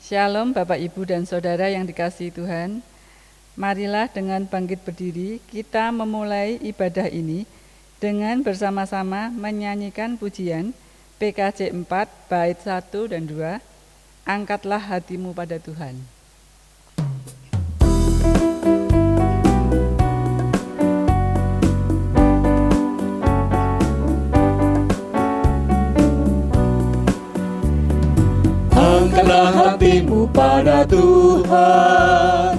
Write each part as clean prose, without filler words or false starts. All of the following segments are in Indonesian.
Shalom Bapak Ibu dan Saudara yang dikasihi Tuhan. Marilah dengan bangkit berdiri kita memulai ibadah ini dengan bersama-sama menyanyikan pujian PKJ 4 bait 1 dan 2, Angkatlah hatimu pada Tuhan. Angkatlah hatimu pada Tuhan,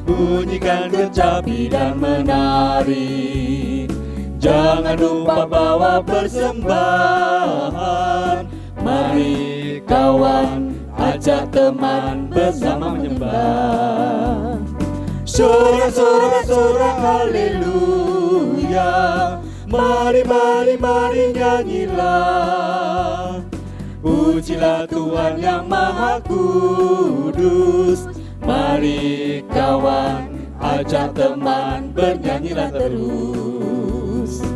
bunyikan kecapi dan menari. Jangan lupa bawa persembahan. Mari kawan, ajak teman bersama menyembah. Sorak-sorak haleluya. Mari nyanyilah. Pujilah Tuhan yang Maha Kudus. Mari kawan, ajak teman, bernyanyilah terus.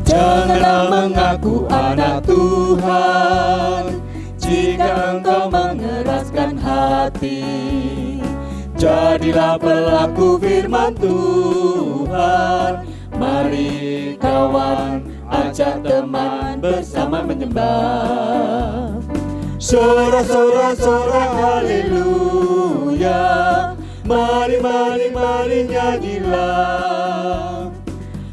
Janganlah mengaku anak Tuhan jika engkau mengeraskan hati. Jadilah pelaku firman Tuhan. Mari kawan, ajak teman bersama menyembah. Sorak-sorak haleluya. Mari nyanyilah.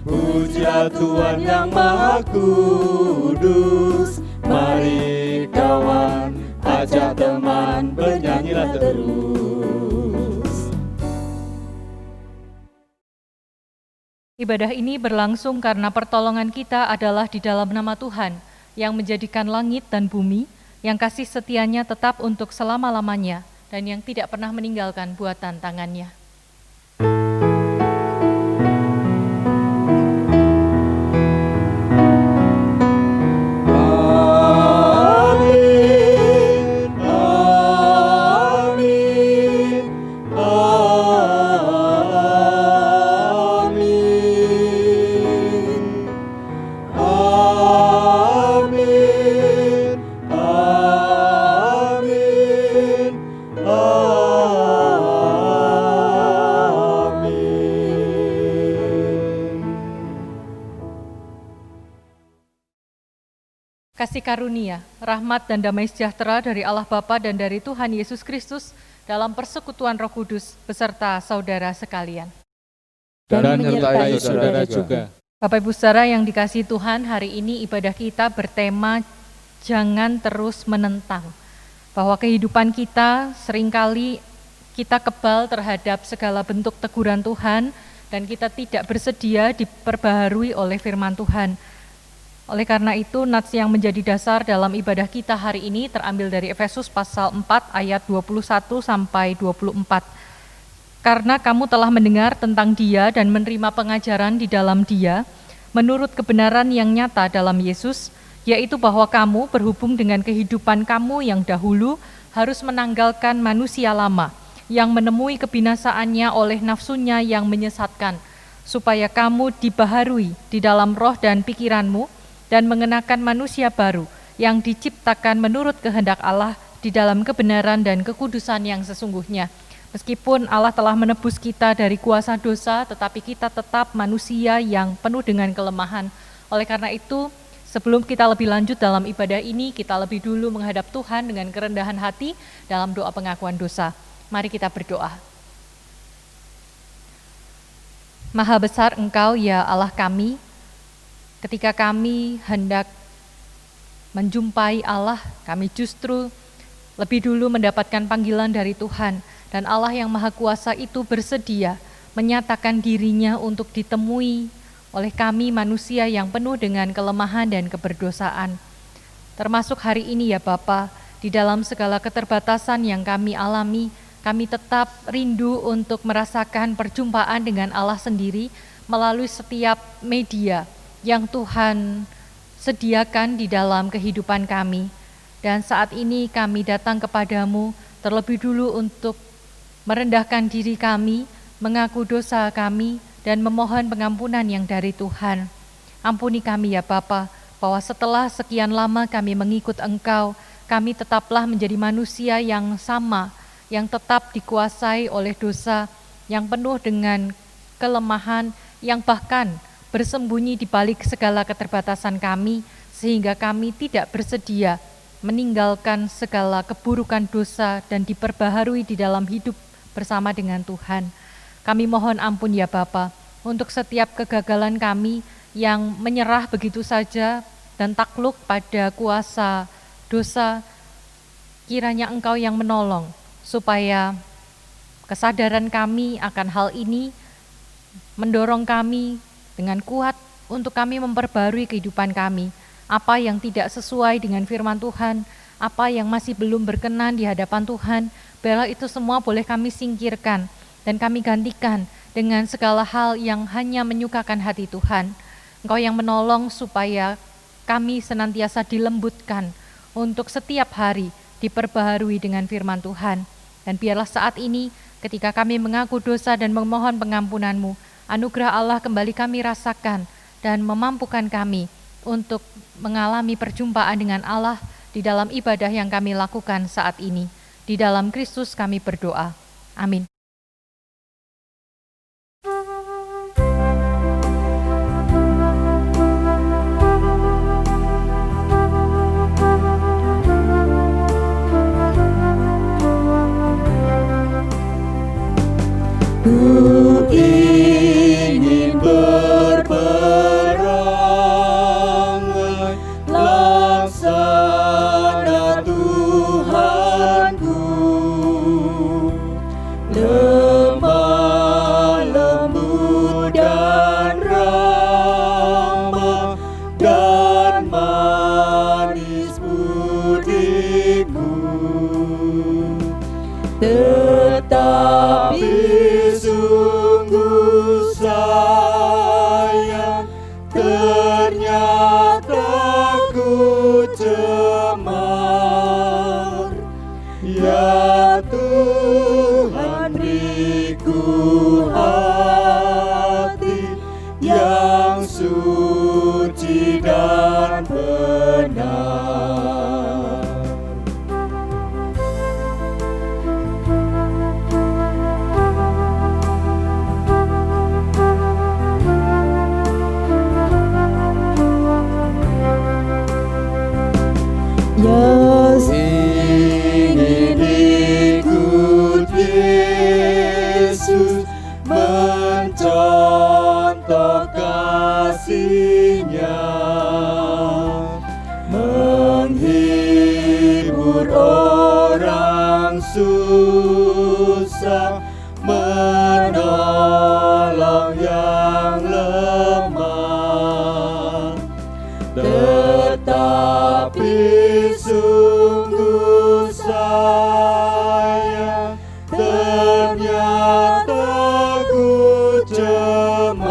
Pujilah Tuhan yang Maha Kudus. Mari kawan, ajak teman, bernyanyilah terus. Ibadah ini berlangsung karena pertolongan kita adalah di dalam nama Tuhan, yang menjadikan langit dan bumi, yang kasih setianya tetap untuk selama-lamanya, dan yang tidak pernah meninggalkan buatan tangannya. Kasih karunia, rahmat dan damai sejahtera dari Allah Bapa dan dari Tuhan Yesus Kristus dalam persekutuan Roh Kudus beserta saudara sekalian. Dan menyertai saudara juga. Bapak Ibu Saudara yang dikasihi Tuhan, hari ini ibadah kita bertema jangan terus menentang. Bahwa kehidupan kita seringkali kita kebal terhadap segala bentuk teguran Tuhan dan kita tidak bersedia diperbaharui oleh firman Tuhan. Oleh karena itu, nats yang menjadi dasar dalam ibadah kita hari ini terambil dari Efesus pasal 4 ayat 21 sampai 24. Karena kamu telah mendengar tentang Dia dan menerima pengajaran di dalam Dia, menurut kebenaran yang nyata dalam Yesus, yaitu bahwa kamu berhubung dengan kehidupan kamu yang dahulu harus menanggalkan manusia lama, yang menemui kebinasaannya oleh nafsunya yang menyesatkan, supaya kamu dibaharui di dalam roh dan pikiranmu, dan mengenakan manusia baru yang diciptakan menurut kehendak Allah di dalam kebenaran dan kekudusan yang sesungguhnya. Meskipun Allah telah menebus kita dari kuasa dosa, tetapi kita tetap manusia yang penuh dengan kelemahan. Oleh karena itu, sebelum kita lebih lanjut dalam ibadah ini, kita lebih dulu menghadap Tuhan dengan kerendahan hati dalam doa pengakuan dosa. Mari kita berdoa. Maha besar Engkau ya Allah kami. Ketika kami hendak menjumpai Allah, kami justru lebih dulu mendapatkan panggilan dari Tuhan. Dan Allah yang Maha Kuasa itu bersedia menyatakan dirinya untuk ditemui oleh kami manusia yang penuh dengan kelemahan dan keberdosaan. Termasuk hari ini ya Bapa, di dalam segala keterbatasan yang kami alami, kami tetap rindu untuk merasakan perjumpaan dengan Allah sendiri melalui setiap media yang Tuhan sediakan di dalam kehidupan kami. Dan saat ini kami datang kepadamu terlebih dulu untuk merendahkan diri kami, mengaku dosa kami dan memohon pengampunan yang dari Tuhan. Ampuni kami ya Bapa, bahwa setelah sekian lama kami mengikut Engkau, kami tetaplah menjadi manusia yang sama, yang tetap dikuasai oleh dosa, yang penuh dengan kelemahan, yang bahkan bersembunyi di balik segala keterbatasan kami, sehingga kami tidak bersedia meninggalkan segala keburukan dosa dan diperbaharui di dalam hidup bersama dengan Tuhan. Kami mohon ampun ya Bapa, untuk setiap kegagalan kami yang menyerah begitu saja dan takluk pada kuasa dosa. Kiranya Engkau yang menolong, supaya kesadaran kami akan hal ini mendorong kami dengan kuat untuk kami memperbarui kehidupan kami. Apa yang tidak sesuai dengan firman Tuhan, apa yang masih belum berkenan di hadapan Tuhan, biarlah itu semua boleh kami singkirkan dan kami gantikan dengan segala hal yang hanya menyukakan hati Tuhan. Engkau yang menolong supaya kami senantiasa dilembutkan untuk setiap hari diperbaharui dengan firman Tuhan. Dan biarlah saat ini ketika kami mengaku dosa dan memohon pengampunan-Mu, anugerah Allah kembali kami rasakan dan memampukan kami untuk mengalami perjumpaan dengan Allah di dalam ibadah yang kami lakukan saat ini. Di dalam Kristus kami berdoa. Amin. Ku ingin berperangai laksana Tuhanku, lemah lembut dan ramah dan manis budimu, tetapi sungguh sayang ternyata ku cemar. Ya Tuhan, beriku hati yang suci dan benar. Yes, ingin ikut Yesus, mencontoh kasih-Nya, menghibur orang susah, menolong yang lemah. Tetapi sungguh sayang ternyata ku cemar.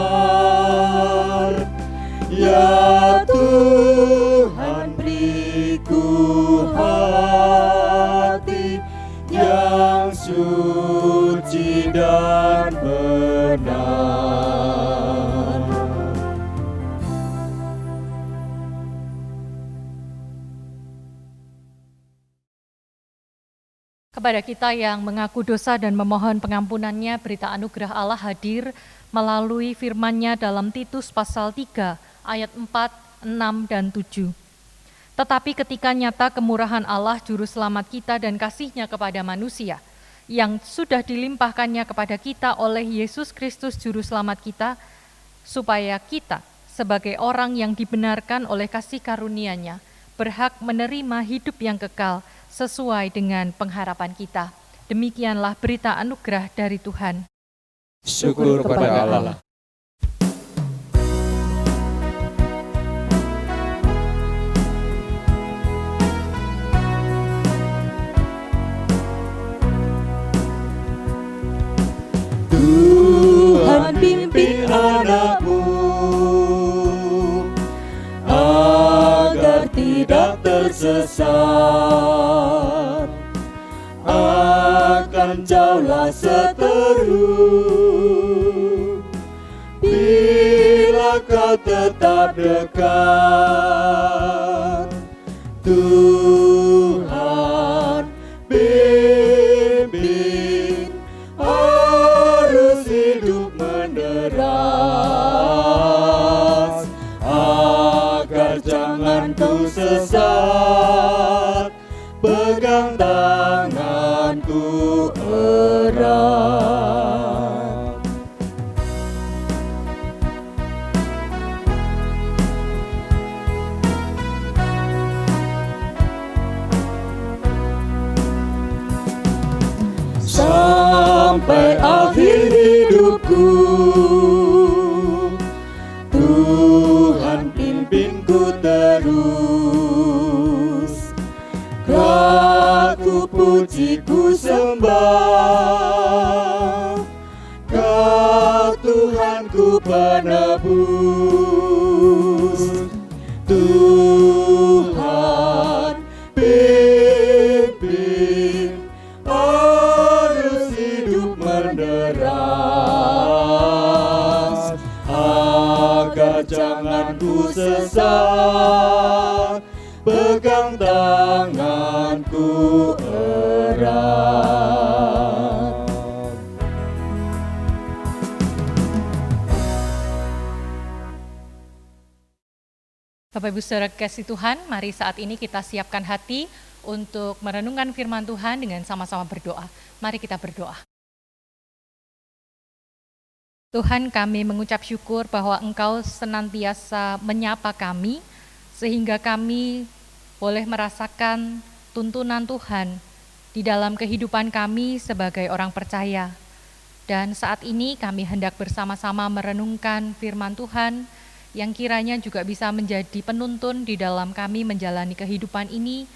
Ya Tuhan, beriku hati yang suci dan benar. Kepada kita yang mengaku dosa dan memohon pengampunannya, berita anugerah Allah hadir melalui firman-Nya dalam Titus pasal 3 ayat 4, 6, dan 7. Tetapi ketika nyata kemurahan Allah Juru Selamat kita dan kasih-Nya kepada manusia, yang sudah dilimpahkannya kepada kita oleh Yesus Kristus Juru Selamat kita, supaya kita sebagai orang yang dibenarkan oleh kasih karunia-Nya, berhak menerima hidup yang kekal sesuai dengan pengharapan kita. Demikianlah berita anugerah dari Tuhan. Syukur kepada Allah. Tuhan pimpin anak-Mu agar tidak tersesat, akan takkan jauhlah seteru, bila kau tetap dekat. Tuhan pimpin arus hidup menderas, agar jangan ku sesat, pegang tanganku erat. Sampai akhir hidupku, Tuhan pimpinku terus. Ku puji, ku sembah, Kau Tuhanku penebus. Tuhan pimpin arus hidup menderas, agar jangan ku sesat, pegang tanganku erat. Bapak Ibu Saudara kasih Tuhan, mari saat ini kita siapkan hati untuk merenungkan firman Tuhan dengan sama-sama berdoa. Mari kita berdoa. Tuhan, kami mengucap syukur bahwa Engkau senantiasa menyapa kami, sehingga kami boleh merasakan tuntunan Tuhan di dalam kehidupan kami sebagai orang percaya. Dan saat ini kami hendak bersama-sama merenungkan firman Tuhan, yang kiranya juga bisa menjadi penuntun di dalam kami menjalani kehidupan ini,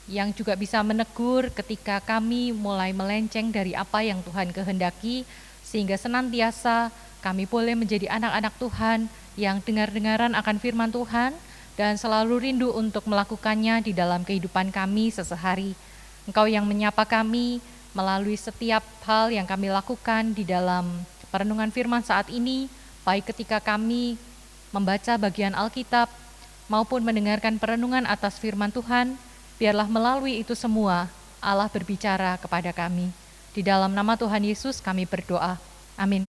yang juga bisa menegur ketika kami mulai melenceng dari apa yang Tuhan kehendaki, sehingga senantiasa kami boleh menjadi anak-anak Tuhan yang dengar-dengaran akan firman Tuhan dan selalu rindu untuk melakukannya di dalam kehidupan kami sehari-hari. Engkau yang menyapa kami melalui setiap hal yang kami lakukan di dalam perenungan firman saat ini, baik ketika kami membaca bagian Alkitab maupun mendengarkan perenungan atas firman Tuhan, biarlah melalui itu semua Allah berbicara kepada kami. Di dalam nama Tuhan Yesus kami berdoa. Amin.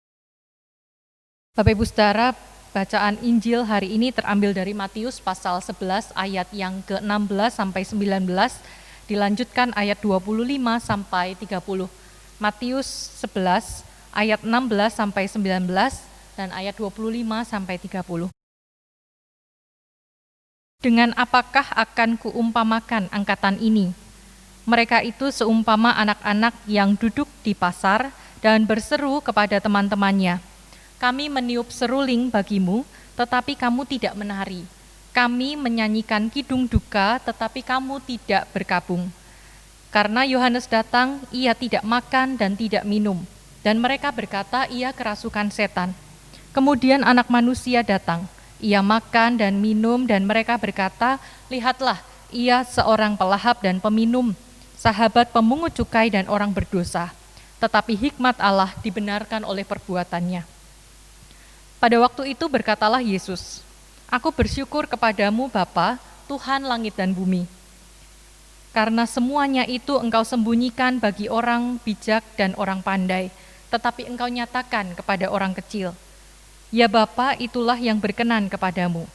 Bapak Ibu Saudara, bacaan Injil hari ini terambil dari Matius pasal 11 ayat yang ke-16 sampai 19, dilanjutkan ayat 25 sampai 30. Matius 11 ayat 16 sampai 19 dan ayat 25 sampai 30. Dengan apakah akan kuumpamakan angkatan ini? Mereka itu seumpama anak-anak yang duduk di pasar dan berseru kepada teman-temannya, "Kami meniup seruling bagimu, tetapi kamu tidak menari. Kami menyanyikan kidung duka, tetapi kamu tidak berkabung." Karena Yohanes datang, ia tidak makan dan tidak minum, dan mereka berkata, "Ia kerasukan setan." Kemudian Anak Manusia datang, ia makan dan minum, dan mereka berkata, "Lihatlah, ia seorang pelahap dan peminum, sahabat pemungut cukai dan orang berdosa." Tetapi hikmat Allah dibenarkan oleh perbuatannya. Pada waktu itu berkatalah Yesus, "Aku bersyukur kepadamu Bapa, Tuhan langit dan bumi, karena semuanya itu Engkau sembunyikan bagi orang bijak dan orang pandai, tetapi Engkau nyatakan kepada orang kecil. Ya Bapa, itulah yang berkenan kepadamu.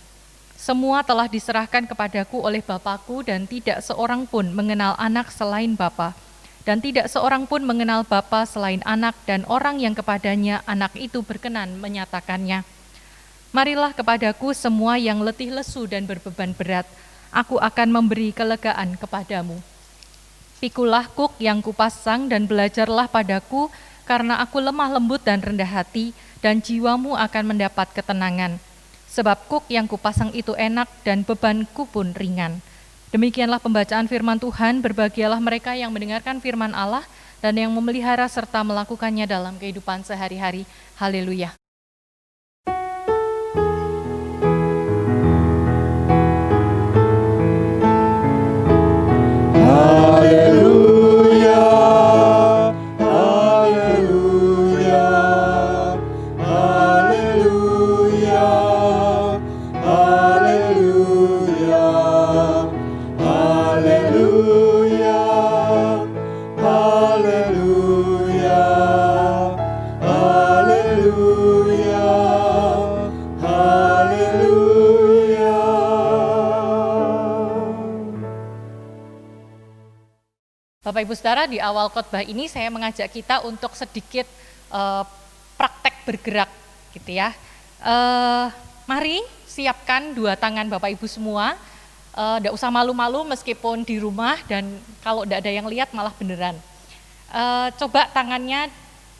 Semua telah diserahkan kepadaku oleh Bapakku, dan tidak seorang pun mengenal anak selain Bapa, dan tidak seorang pun mengenal Bapa selain anak, dan orang yang kepadanya anak itu berkenan menyatakannya. Marilah kepadaku semua yang letih lesu dan berbeban berat, aku akan memberi kelegaan kepadamu. Pikulah kuk yang kupasang dan belajarlah padaku, karena aku lemah lembut dan rendah hati, dan jiwamu akan mendapat ketenangan. Sebab kuk yang kupasang itu enak dan bebanku pun ringan. Demikianlah pembacaan firman Tuhan. Berbahagialah mereka yang mendengarkan firman Allah dan yang memelihara serta melakukannya dalam kehidupan sehari-hari. Haleluya. Haleluya, Bapak Ibu Saudara, di awal khotbah ini saya mengajak kita untuk sedikit praktek bergerak gitu ya. Mari siapkan dua tangan Bapak Ibu semua. Tidak usah malu-malu meskipun di rumah, dan kalau tidak ada yang lihat malah beneran. Coba tangannya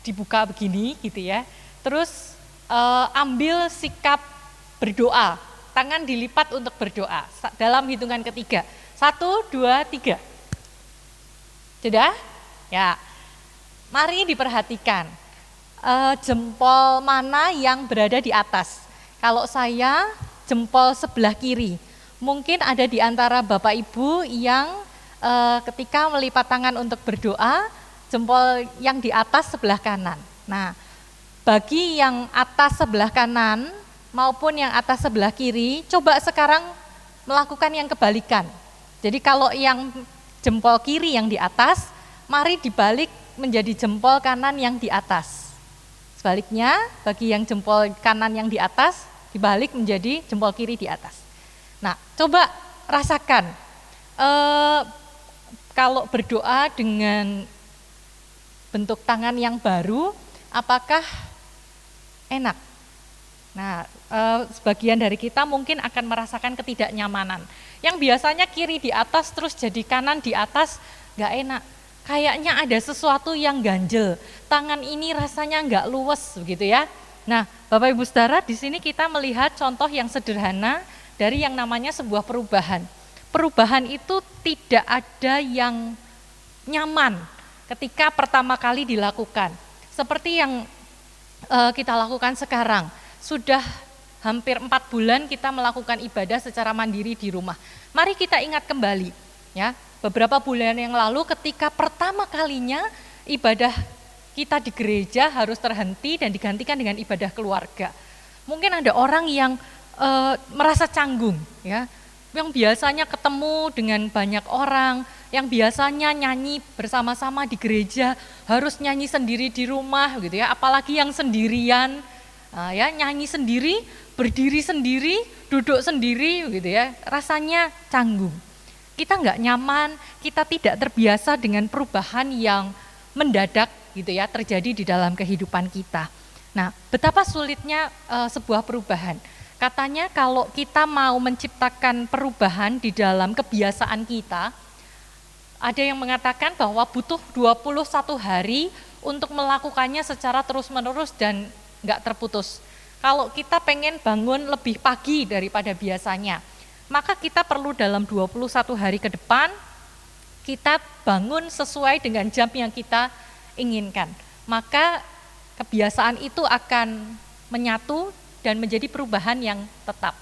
dibuka begini gitu ya. Terus ambil sikap berdoa. Tangan dilipat untuk berdoa dalam hitungan ketiga. 1, 2, 3. Sudah? Ya. Mari diperhatikan jempol mana yang berada di atas. Kalau saya jempol sebelah kiri. Mungkin ada di antara Bapak Ibu yang ketika melipat tangan untuk berdoa, jempol yang di atas sebelah kanan. Nah, bagi yang atas sebelah kanan maupun yang atas sebelah kiri, coba sekarang melakukan yang kebalikan. Jadi kalau yang jempol kiri yang di atas, mari dibalik menjadi jempol kanan yang di atas. Sebaliknya, bagi yang jempol kanan yang di atas, dibalik menjadi jempol kiri di atas. Nah, coba rasakan, kalau berdoa dengan bentuk tangan yang baru, apakah enak? Nah, sebagian dari kita mungkin akan merasakan ketidaknyamanan. Yang biasanya kiri di atas terus jadi kanan di atas, nggak enak. Kayaknya ada sesuatu yang ganjel. Tangan ini rasanya nggak luwes begitu ya. Nah, Bapak Ibu Saudara, di sini kita melihat contoh yang sederhana dari yang namanya sebuah perubahan. Perubahan itu tidak ada yang nyaman ketika pertama kali dilakukan. Seperti yang kita lakukan sekarang. Sudah hampir 4 bulan kita melakukan ibadah secara mandiri di rumah. Mari kita ingat kembali, ya, beberapa bulan yang lalu ketika pertama kalinya ibadah kita di gereja harus terhenti dan digantikan dengan ibadah keluarga. Mungkin ada orang yang merasa canggung, ya, yang biasanya ketemu dengan banyak orang, yang biasanya nyanyi bersama-sama di gereja, harus nyanyi sendiri di rumah, gitu ya. Apalagi yang sendirian. Ya, nyanyi sendiri, berdiri sendiri, duduk sendiri gitu ya, rasanya canggung. Kita nggak nyaman, kita tidak terbiasa dengan perubahan yang mendadak gitu ya, terjadi di dalam kehidupan kita. Nah, betapa sulitnya sebuah perubahan. Katanya kalau kita mau menciptakan perubahan di dalam kebiasaan kita, ada yang mengatakan bahwa butuh 21 hari untuk melakukannya secara terus-menerus dan nggak terputus. Kalau kita pengen bangun lebih pagi daripada biasanya, maka kita perlu dalam 21 hari ke depan, kita bangun sesuai dengan jam yang kita inginkan. Maka kebiasaan itu akan menyatu dan menjadi perubahan yang tetap.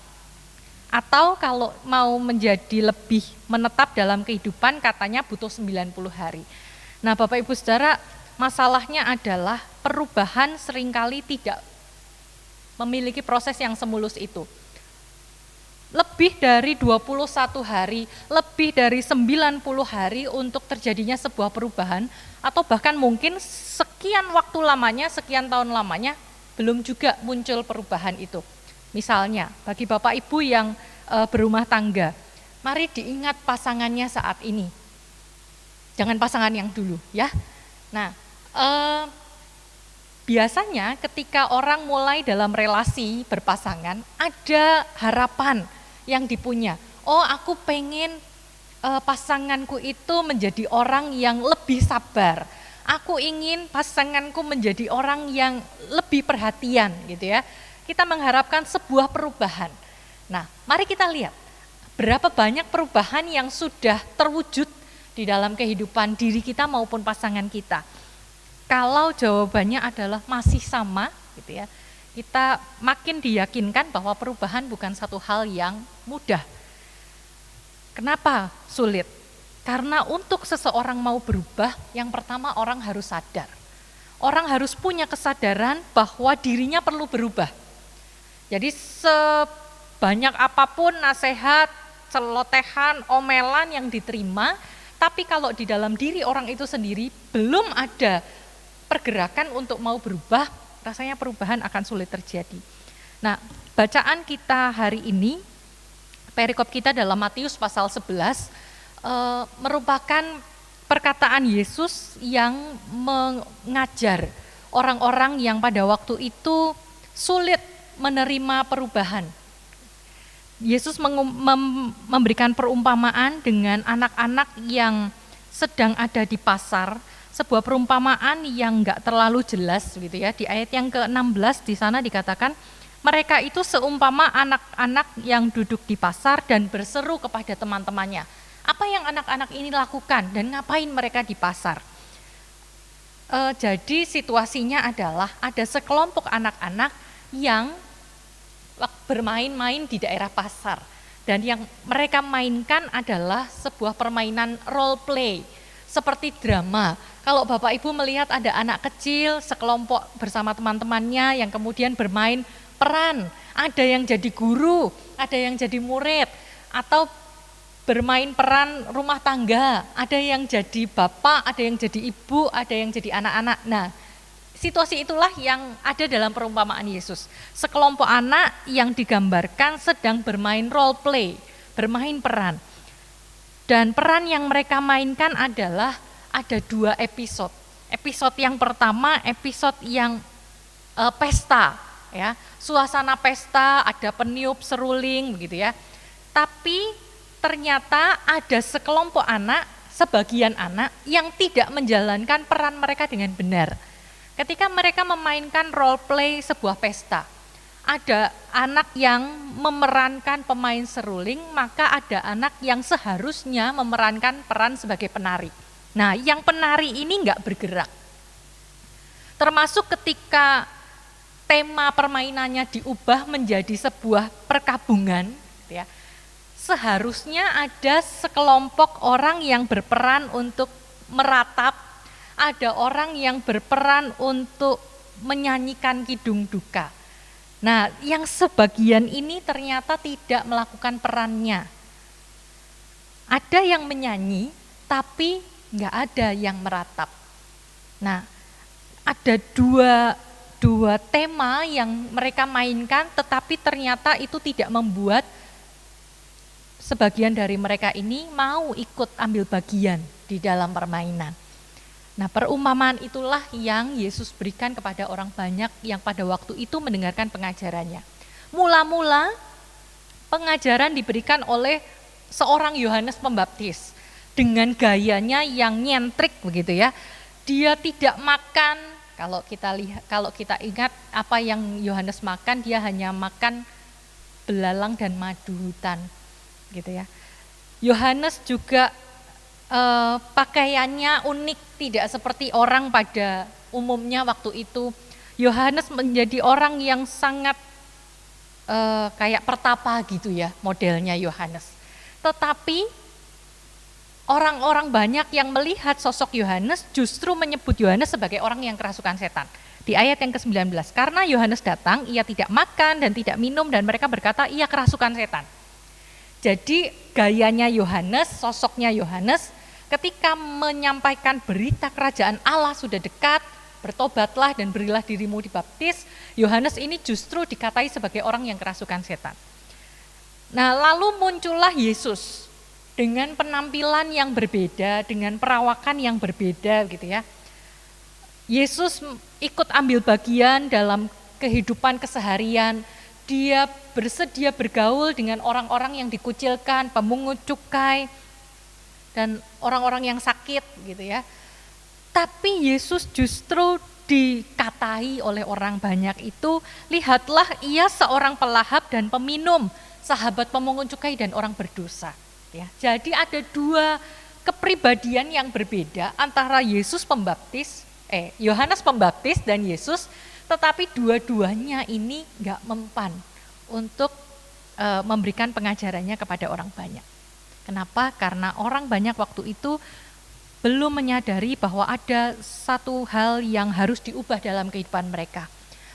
Atau kalau mau menjadi lebih menetap dalam kehidupan, katanya butuh 90 hari. Nah, Bapak Ibu Saudara, masalahnya adalah perubahan seringkali tidak memiliki proses yang semulus itu. Lebih dari 21 hari, lebih dari 90 hari untuk terjadinya sebuah perubahan, atau bahkan mungkin sekian waktu lamanya, sekian tahun lamanya, belum juga muncul perubahan itu. Misalnya, bagi Bapak Ibu yang berumah tangga, mari diingat pasangannya saat ini. Jangan pasangan yang dulu, ya. Nah, biasanya ketika orang mulai dalam relasi berpasangan, ada harapan yang dipunya. Oh, aku pengen pasanganku itu menjadi orang yang lebih sabar. Aku ingin pasanganku menjadi orang yang lebih perhatian, gitu ya. Kita mengharapkan sebuah perubahan. Nah, mari kita lihat berapa banyak perubahan yang sudah terwujud di dalam kehidupan diri kita maupun pasangan kita. Kalau jawabannya adalah masih sama, gitu ya, kita makin diyakinkan bahwa perubahan bukan satu hal yang mudah. Kenapa sulit? Karena untuk seseorang mau berubah, yang pertama orang harus sadar. Orang harus punya kesadaran bahwa dirinya perlu berubah. Jadi sebanyak apapun nasihat, celotehan, omelan yang diterima, tapi kalau di dalam diri orang itu sendiri belum ada pergerakan untuk mau berubah, rasanya perubahan akan sulit terjadi. Nah, bacaan kita hari ini, perikop kita dalam Matius pasal 11, merupakan perkataan Yesus yang mengajar orang-orang yang pada waktu itu sulit menerima perubahan. Yesus memberikan perumpamaan dengan anak-anak yang sedang ada di pasar, sebuah perumpamaan yang enggak terlalu jelas gitu ya. Di ayat yang ke-16 di sana dikatakan, mereka itu seumpama anak-anak yang duduk di pasar dan berseru kepada teman-temannya. Apa yang anak-anak ini lakukan dan ngapain mereka di pasar? Jadi situasinya adalah ada sekelompok anak-anak yang bermain-main di daerah pasar. Dan yang mereka mainkan adalah sebuah permainan role play, seperti drama. Kalau Bapak Ibu melihat ada anak kecil sekelompok bersama teman-temannya yang kemudian bermain peran, ada yang jadi guru, ada yang jadi murid, atau bermain peran rumah tangga, ada yang jadi bapak, ada yang jadi ibu, ada yang jadi anak-anak. Nah, situasi itulah yang ada dalam perumpamaan Yesus. Sekelompok anak yang digambarkan sedang bermain role play, bermain peran. Dan peran yang mereka mainkan adalah ada 2 episode. Episode yang pertama, episode yang pesta, ya, suasana pesta, ada peniup seruling, begitu ya. Tapi ternyata ada sekelompok anak, sebagian anak yang tidak menjalankan peran mereka dengan benar. Ketika mereka memainkan role play sebuah pesta, ada anak yang memerankan pemain seruling, maka ada anak yang seharusnya memerankan peran sebagai penari. Nah, yang penari ini enggak bergerak. Termasuk ketika tema permainannya diubah menjadi sebuah perkabungan, ya, seharusnya ada sekelompok orang yang berperan untuk meratap, ada orang yang berperan untuk menyanyikan kidung duka. Nah, yang sebagian ini ternyata tidak melakukan perannya. Ada yang menyanyi, tapi nggak ada yang meratap. Nah, ada dua tema yang mereka mainkan, tetapi ternyata itu tidak membuat sebagian dari mereka ini mau ikut ambil bagian di dalam permainan. Nah, perumpamaan itulah yang Yesus berikan kepada orang banyak yang pada waktu itu mendengarkan pengajarannya. Mula-mula pengajaran diberikan oleh seorang Yohanes Pembaptis dengan gayanya yang nyentrik begitu ya. Dia tidak makan, kalau kita ingat apa yang Yohanes makan, dia hanya makan belalang dan madu hutan. Gitu ya. Yohanes juga pakaiannya unik, tidak seperti orang pada umumnya waktu itu. Yohanes menjadi orang yang sangat kayak pertapa gitu ya, modelnya Yohanes. Tetapi orang-orang banyak yang melihat sosok Yohanes justru menyebut Yohanes sebagai orang yang kerasukan setan. Di ayat yang ke-19, karena Yohanes datang, ia tidak makan dan tidak minum, dan mereka berkata ia kerasukan setan. Jadi gayanya Yohanes, sosoknya Yohanes, ketika menyampaikan berita kerajaan Allah sudah dekat, bertobatlah dan berilah dirimu dibaptis, Yohanes ini justru dikatai sebagai orang yang kerasukan setan. Nah, lalu muncullah Yesus dengan penampilan yang berbeda, dengan perawakan yang berbeda gitu ya. Yesus ikut ambil bagian dalam kehidupan keseharian. Dia bersedia bergaul dengan orang-orang yang dikucilkan, pemungut cukai, dan orang-orang yang sakit gitu ya. Tapi Yesus justru dikatai oleh orang banyak itu, lihatlah ia seorang pelahap dan peminum, sahabat pemungut cukai dan orang berdosa. Ya, jadi ada 2 kepribadian yang berbeda antara Yohanes Pembaptis dan Yesus, tetapi dua-duanya ini enggak mempan untuk memberikan pengajarannya kepada orang banyak. Kenapa? Karena orang banyak waktu itu belum menyadari bahwa ada satu hal yang harus diubah dalam kehidupan mereka.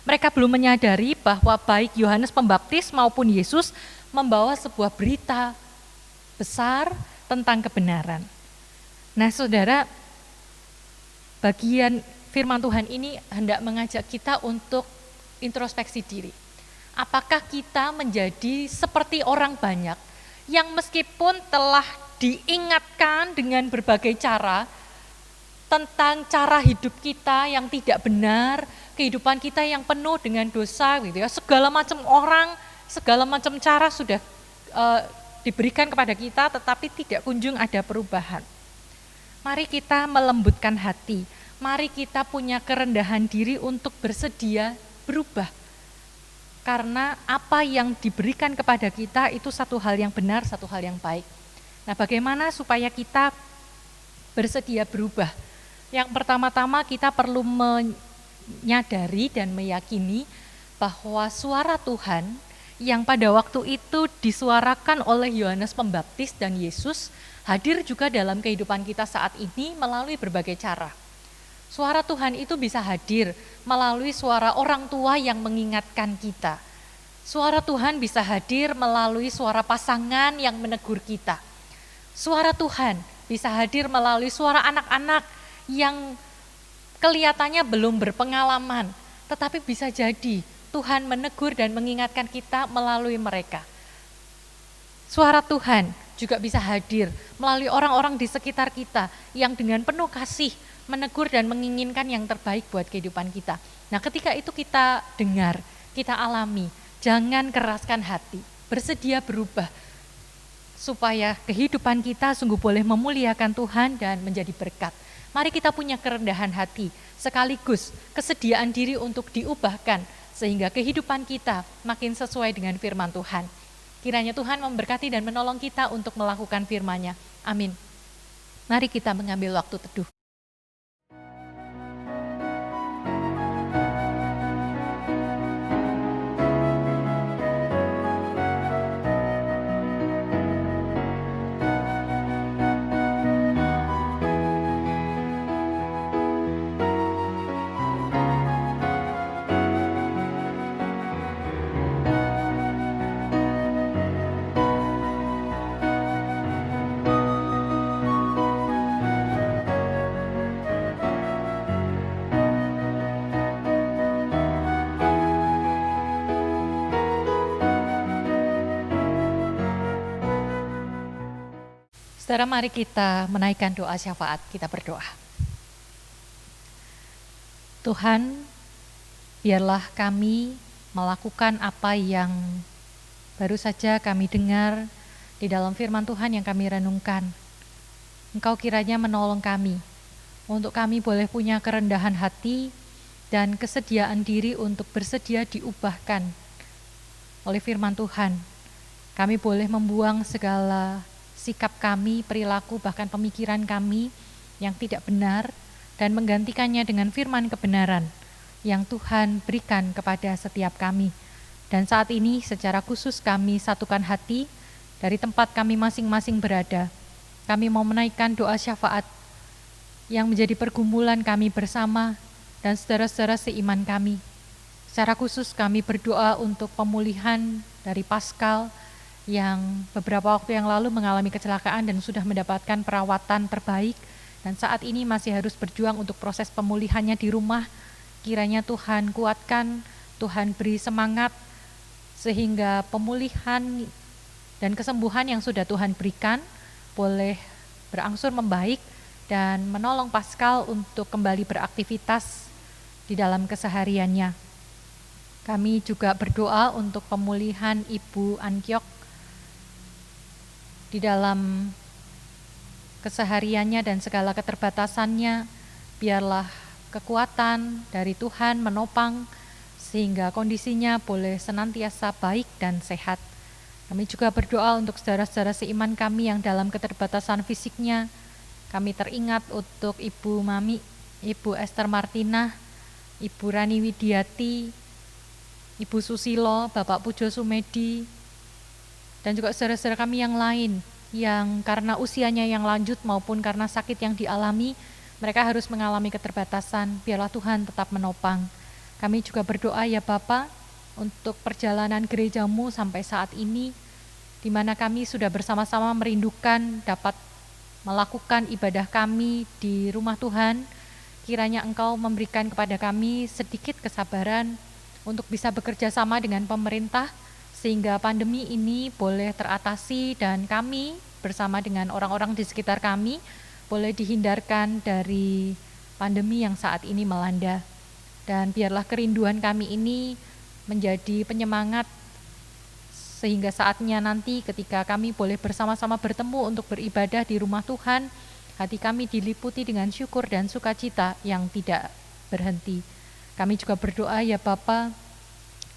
Mereka belum menyadari bahwa baik Yohanes Pembaptis maupun Yesus membawa sebuah berita besar tentang kebenaran. Nah, saudara, bagian firman Tuhan ini hendak mengajak kita untuk introspeksi diri. Apakah kita menjadi seperti orang banyak yang meskipun telah diingatkan dengan berbagai cara tentang cara hidup kita yang tidak benar, kehidupan kita yang penuh dengan dosa gitu ya. Segala macam orang, segala macam cara sudah diberikan kepada kita, tetapi tidak kunjung ada perubahan. Mari kita melembutkan hati, mari kita punya kerendahan diri untuk bersedia berubah. Karena apa yang diberikan kepada kita itu satu hal yang benar, satu hal yang baik. Nah, bagaimana supaya kita bersedia berubah? Yang pertama-tama kita perlu menyadari dan meyakini bahwa suara Tuhan yang pada waktu itu disuarakan oleh Yohanes Pembaptis dan Yesus hadir juga dalam kehidupan kita saat ini melalui berbagai cara. Suara Tuhan itu bisa hadir melalui suara orang tua yang mengingatkan kita. Suara Tuhan bisa hadir melalui suara pasangan yang menegur kita. Suara Tuhan bisa hadir melalui suara anak-anak yang kelihatannya belum berpengalaman, tetapi bisa jadi Tuhan menegur dan mengingatkan kita melalui mereka. Suara Tuhan juga bisa hadir melalui orang-orang di sekitar kita yang dengan penuh kasih menegur dan menginginkan yang terbaik buat kehidupan kita. Nah, ketika itu kita dengar, kita alami, jangan keraskan hati, bersedia berubah supaya kehidupan kita sungguh boleh memuliakan Tuhan dan menjadi berkat. Mari kita punya kerendahan hati, sekaligus kesediaan diri untuk diubahkan, sehingga kehidupan kita makin sesuai dengan firman Tuhan. Kiranya Tuhan memberkati dan menolong kita untuk melakukan firman-Nya. Amin. Mari kita mengambil waktu teduh. Saudara, mari kita menaikkan doa syafaat, kita berdoa. Tuhan, biarlah kami melakukan apa yang baru saja kami dengar di dalam firman Tuhan yang kami renungkan. Engkau kiranya menolong kami, untuk kami boleh punya kerendahan hati dan kesediaan diri untuk bersedia diubahkan oleh firman Tuhan. Kami boleh membuang segala sikap kami, perilaku, bahkan pemikiran kami yang tidak benar dan menggantikannya dengan firman kebenaran yang Tuhan berikan kepada setiap kami. Dan saat ini secara khusus kami satukan hati dari tempat kami masing-masing berada. Kami mau menaikkan doa syafaat yang menjadi pergumulan kami bersama dan saudara-saudara seiman kami. Secara khusus kami berdoa untuk pemulihan dari Pascal yang beberapa waktu yang lalu mengalami kecelakaan dan sudah mendapatkan perawatan terbaik dan saat ini masih harus berjuang untuk proses pemulihannya di rumah. Kiranya Tuhan kuatkan, Tuhan beri semangat sehingga pemulihan dan kesembuhan yang sudah Tuhan berikan boleh berangsur membaik dan menolong Pascal untuk kembali beraktivitas di dalam kesehariannya. Kami juga berdoa untuk pemulihan Ibu Ankyok di dalam kesehariannya dan segala keterbatasannya. Biarlah kekuatan dari Tuhan menopang sehingga kondisinya boleh senantiasa baik dan sehat. Kami juga berdoa untuk saudara-saudara seiman kami yang dalam keterbatasan fisiknya. Kami teringat untuk Ibu Mami, Ibu Esther Martina, Ibu Rani Widiati, Ibu Susilo, Bapak Pujo Sumedi, dan juga saudara-saudara kami yang lain yang karena usianya yang lanjut maupun karena sakit yang dialami, mereka harus mengalami keterbatasan. Biarlah Tuhan tetap menopang. Kami juga berdoa ya Bapa untuk perjalanan gerejamu sampai saat ini, di mana kami sudah bersama-sama merindukan dapat melakukan ibadah kami di rumah Tuhan. Kiranya Engkau memberikan kepada kami sedikit kesabaran untuk bisa bekerja sama dengan pemerintah, sehingga pandemi ini boleh teratasi dan kami bersama dengan orang-orang di sekitar kami boleh dihindarkan dari pandemi yang saat ini melanda. Dan biarlah kerinduan kami ini menjadi penyemangat sehingga saatnya nanti ketika kami boleh bersama-sama bertemu untuk beribadah di rumah Tuhan, hati kami diliputi dengan syukur dan sukacita yang tidak berhenti. Kami juga berdoa ya Bapa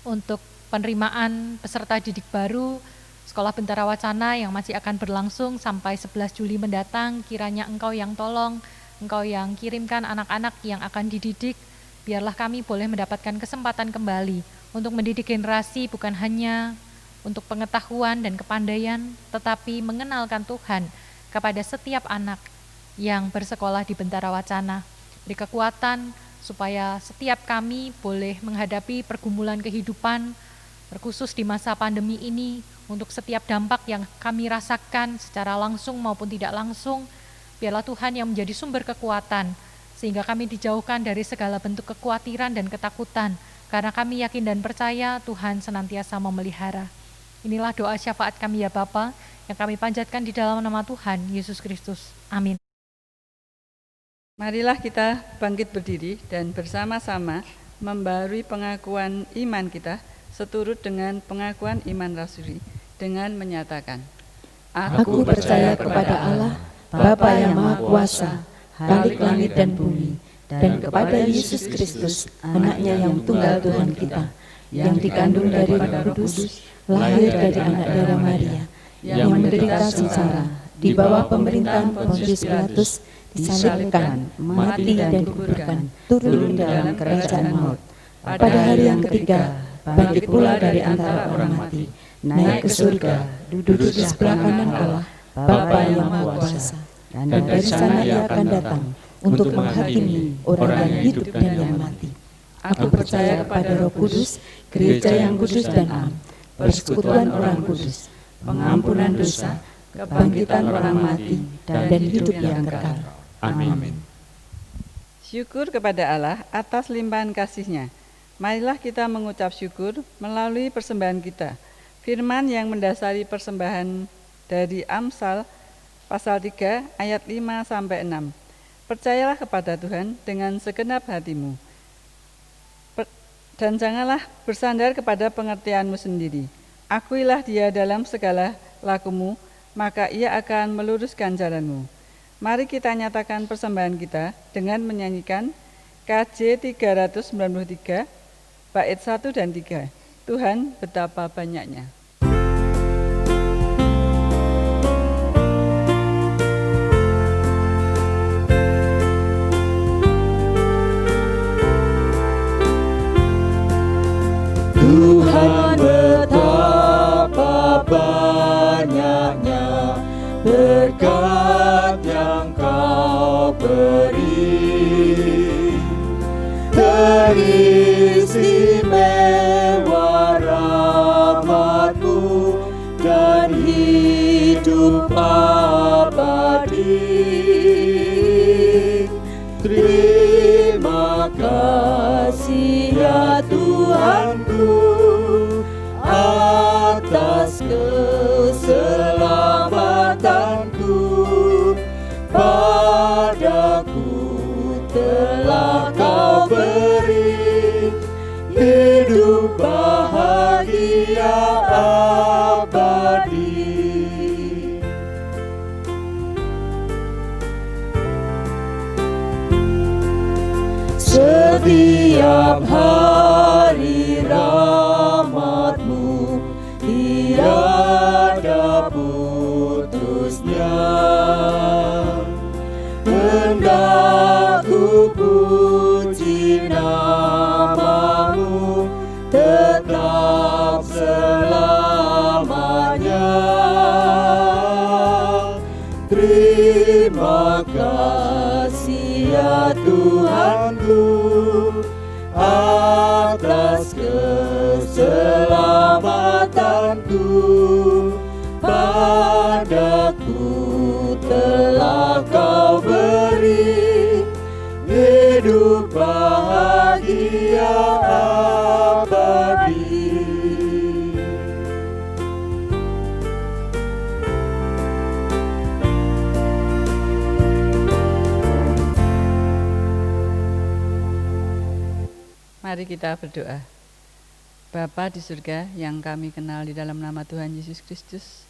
untuk penerimaan peserta didik baru Sekolah Bentara Wacana yang masih akan berlangsung sampai 11 Juli mendatang. Kiranya Engkau yang tolong, Engkau yang kirimkan anak-anak yang akan dididik. Biarlah kami boleh mendapatkan kesempatan kembali untuk mendidik generasi bukan hanya untuk pengetahuan dan kepandaian, tetapi mengenalkan Tuhan kepada setiap anak yang bersekolah di Bentara Wacana. Beri kekuatan supaya setiap kami boleh menghadapi pergumulan kehidupan, terkhusus di masa pandemi ini, untuk setiap dampak yang kami rasakan secara langsung maupun tidak langsung. Biarlah Tuhan yang menjadi sumber kekuatan, sehingga kami dijauhkan dari segala bentuk kekhawatiran dan ketakutan, karena kami yakin dan percaya Tuhan senantiasa memelihara. Inilah doa syafaat kami ya Bapa, yang kami panjatkan di dalam nama Tuhan Yesus Kristus. Amin. Marilah kita bangkit berdiri dan bersama-sama membarui pengakuan iman kita seturut dengan pengakuan iman rasuli dengan menyatakan, Aku percaya kepada Allah, Bapa yang Maha Kuasa, Khalik langit dan bumi, dan kepada Yesus Kristus, anaknya yang tunggal Tuhan kita, yang dikandung dari Roh Kudus, lahir dari anak darah Maria, yang menderita sengsara, di bawah pemerintahan Pontius Pilatus, disalibkan, mati dan dikuburkan, turun dalam kerajaan maut. Pada hari yang ketiga, bangkit pula dari antara orang mati, naik ke surga, duduk di sebelah kanan Allah, Bapa yang Maha Kuasa, dan dari sana Ia akan datang untuk menghakimi orang yang hidup dan yang mati. Aku percaya kepada Roh Kudus, gereja yang kudus dan am, persekutuan orang kudus, pengampunan dosa, kebangkitan orang mati, dan hidup yang kekal. Amin. Syukur kepada Allah atas limpahan kasih-Nya. Marilah kita mengucap syukur melalui persembahan kita. Firman yang mendasari persembahan dari Amsal pasal 3 ayat 5-6. Percayalah kepada Tuhan dengan segenap hatimu, dan janganlah bersandar kepada pengertianmu sendiri. Akuilah Dia dalam segala lakumu, maka Ia akan meluruskan jalanmu. Mari kita nyatakan persembahan kita dengan menyanyikan KJ 393, bait 1 dan 3. Tuhan betapa banyaknya. Tuhan betapa banyaknya berkat yang Kau beri, teristimewa rahmat-Mu dan hidup abadi. Terima kasih ya Tuhanku atas keselamatanku, padaku telah Kau beri hidup bahagia abadi. Setiap hari rahmat-Mu tiada putusnya, hendak ku puji nama-Mu tetap selamanya. Terima kasih ya Tuhanku atas keselamatanku, padaku telah Kau beri hidup bahagia abadi. Mari kita berdoa. Bapa di surga yang kami kenal di dalam nama Tuhan Yesus Kristus,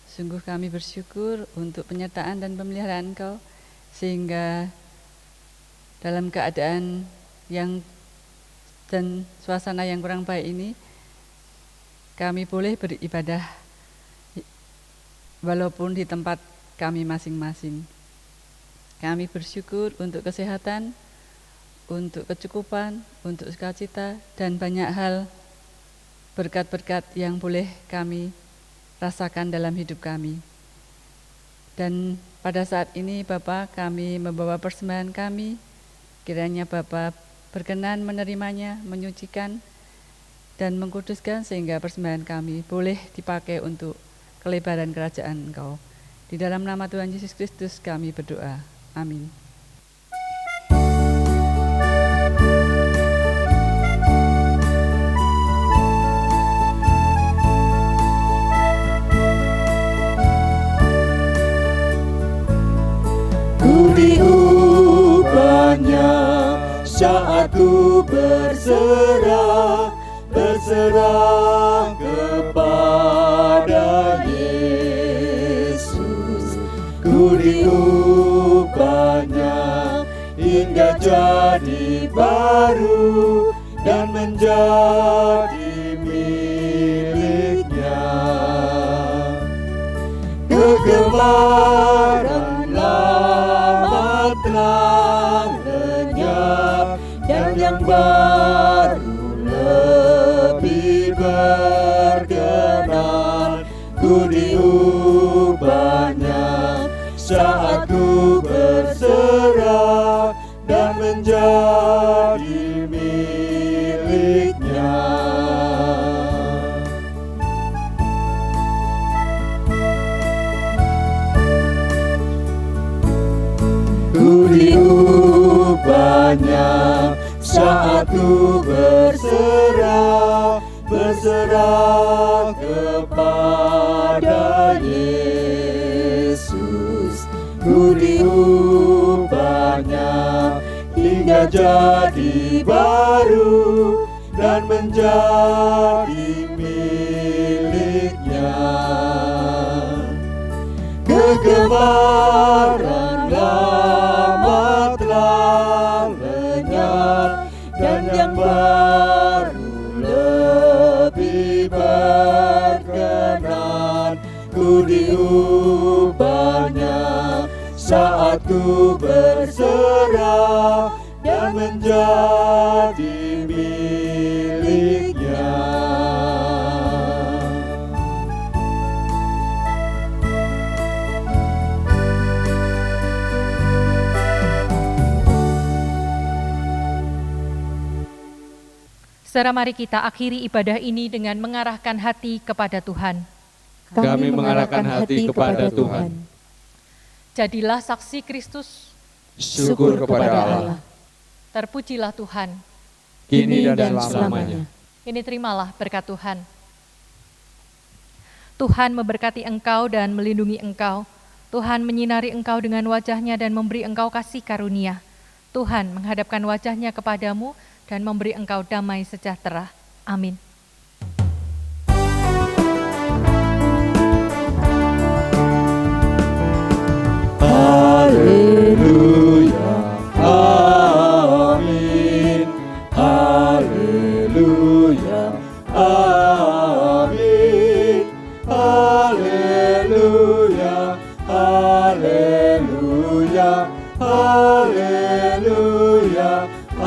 sungguh kami bersyukur untuk penyertaan dan pemeliharaan Engkau, sehingga dalam keadaan yang dan suasana yang kurang baik ini, kami boleh beribadah walaupun di tempat kami masing-masing. Kami bersyukur untuk kesehatan, untuk kecukupan, untuk sukacita, dan banyak hal berkat-berkat yang boleh kami rasakan dalam hidup kami. Dan pada saat ini Bapa, kami membawa persembahan kami, kiranya Bapa berkenan menerimanya, menyucikan, dan mengkuduskan sehingga persembahan kami boleh dipakai untuk kelebaran kerajaan Engkau. Di dalam nama Tuhan Yesus Kristus kami berdoa. Amin. Diubahnya saat ku berserah kepada Yesus. Ku diubahnya hingga jadi baru dan menjadi miliknya. Kegemaran lama telah lenyap dan yang baru lebih berkenan. Ku diubahnya saat ku berserah dan menjadi miliknya. Ku diubahnya saat ku berserah kepada Yesus. Ku diubahnya hingga jadi baru dan menjadi miliknya. Kegemaran lama telah lenyap dan yang baru lebih berkenan. Ku diubahnya saat ku berserah dan menjadi miliknya. Saudara, mari kita akhiri ibadah ini dengan mengarahkan hati kepada Tuhan. Kami mengarahkan hati kepada Tuhan. Jadilah saksi Kristus. Syukur kepada Allah. Terpujilah Tuhan. Kini dan selamanya. Ini terimalah berkat Tuhan. Tuhan memberkati engkau dan melindungi engkau. Tuhan menyinari engkau dengan wajah-Nya dan memberi engkau kasih karunia. Tuhan menghadapkan wajah-Nya kepadamu dan memberi engkau damai sejahtera. Amin. Haleluya, amin. Haleluya, amin. Haleluya, haleluya, haleluya, amin.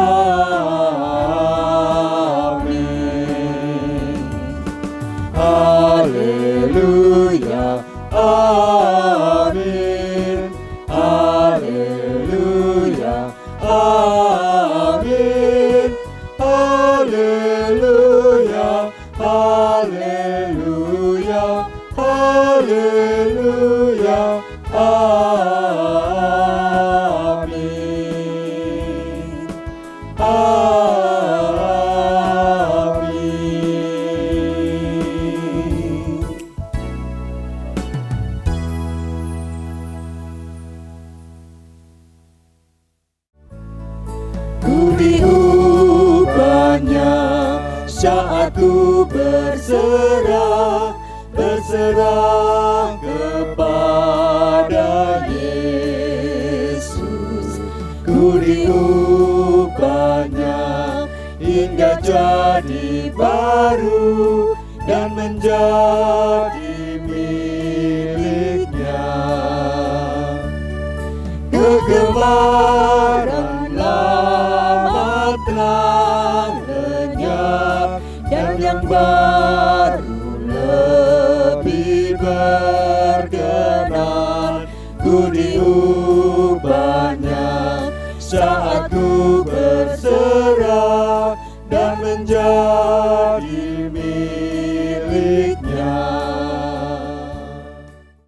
saat ku berserah kepada Yesus. Ku diubahnya hingga jadi baru dan menjadi miliknya. Kegemaran lama telah lenyap dan yang baru lebih berkenan. Ku diubahnya saat ku berserah dan menjadi